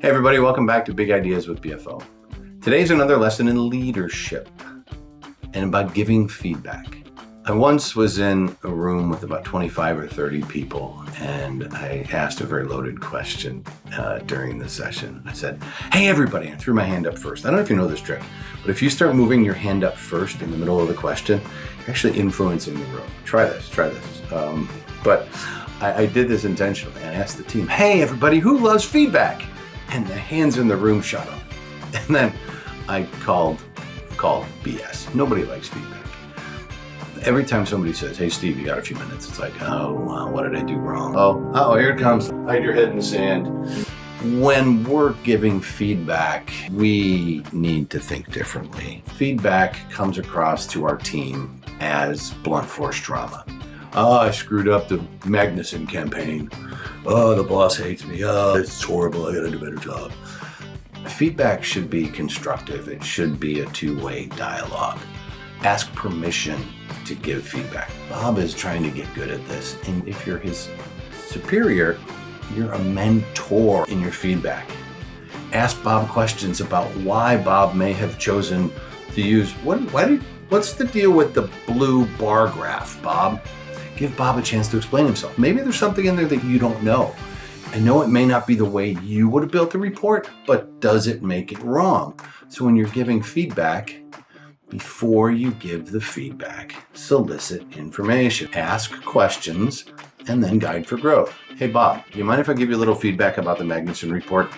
Hey everybody, welcome back to Big Ideas with BFO. Today's another lesson in leadership and about giving feedback. I once was in a room with about 25 or 30 people and I asked a very loaded question during the session. I said, hey everybody, I threw my hand up first. I don't know if you know this trick, but if you start moving your hand up first in the middle of the question, you're actually influencing the room. Try this. But I did this intentionally. I asked the team, hey everybody, who loves feedback? And the hands in the room shut up. And then I called BS. Nobody likes feedback. Every time somebody says, hey Steve, you got a few minutes, it's like, oh, wow, what did I do wrong? Oh, here it comes. Hide your head in the sand. When we're giving feedback, we need to think differently. Feedback comes across to our team as blunt force trauma. Oh, I screwed up the Magnuson campaign. Oh, the boss hates me. Oh, it's horrible. I gotta do a better job. Feedback should be constructive. It should be a two-way dialogue. Ask permission to give feedback. Bob is trying to get good at this. And if you're his superior, you're a mentor in your feedback. Ask Bob questions about why Bob may have chosen to use, what's the deal with the blue bar graph, Bob? Give Bob a chance to explain himself. Maybe there's something in there that you don't know. I know it may not be the way you would have built the report, but does it make it wrong? So when you're giving feedback, before you give the feedback, solicit information, ask questions, and then guide for growth. Hey Bob, do you mind if I give you a little feedback about the Magnuson report?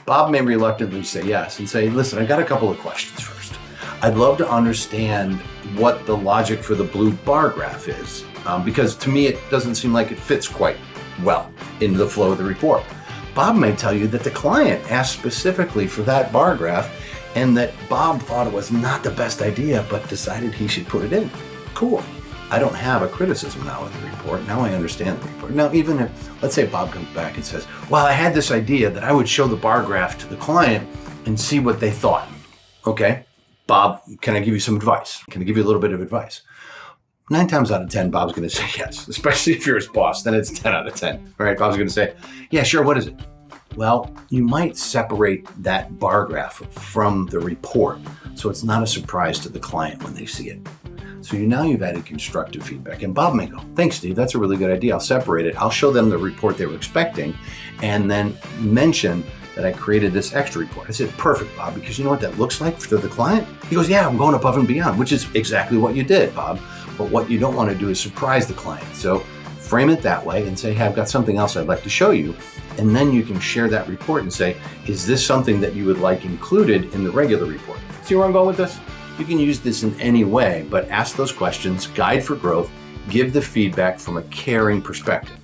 Bob may reluctantly say yes and say, listen, I got a couple of questions first. I'd love to understand what the logic for the blue bar graph is. Because to me, it doesn't seem like it fits quite well into the flow of the report. Bob may tell you that the client asked specifically for that bar graph and that Bob thought it was not the best idea, but decided he should put it in. Cool. I don't have a criticism now of the report. Now I understand the report. Now, even if, let's say Bob comes back and says, well, I had this idea that I would show the bar graph to the client and see what they thought. Okay, Bob, can I give you some advice? Can I give you a little bit of advice? 9 times out of 10, Bob's going to say yes, especially if you're his boss, then it's 10 out of 10. All right, Bob's going to say, yeah, sure, what is it? Well, you might separate that bar graph from the report so it's not a surprise to the client when they see it. So now you've added constructive feedback. And Bob may go, thanks, Steve, that's a really good idea. I'll separate it. I'll show them the report they were expecting and then mention that I created this extra report. I said, perfect, Bob, because you know what that looks like for the client? He goes, yeah, I'm going above and beyond, which is exactly what you did, Bob. But what you don't want to do is surprise the client. So frame it that way and say, hey, I've got something else I'd like to show you. And then you can share that report and say, is this something that you would like included in the regular report? See where I'm going with this? You can use this in any way, but ask those questions, guide for growth, give the feedback from a caring perspective.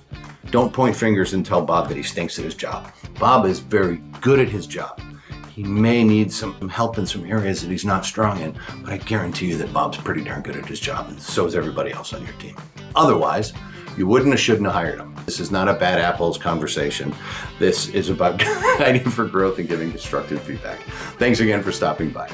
Don't point fingers and tell Bob that he stinks at his job. Bob is very good at his job. He may need some help in some areas that he's not strong in, but I guarantee you that Bob's pretty darn good at his job, and so is everybody else on your team. Otherwise, you wouldn't have, shouldn't have hired him. This is not a bad apples conversation. This is about guiding for growth and giving constructive feedback. Thanks again for stopping by.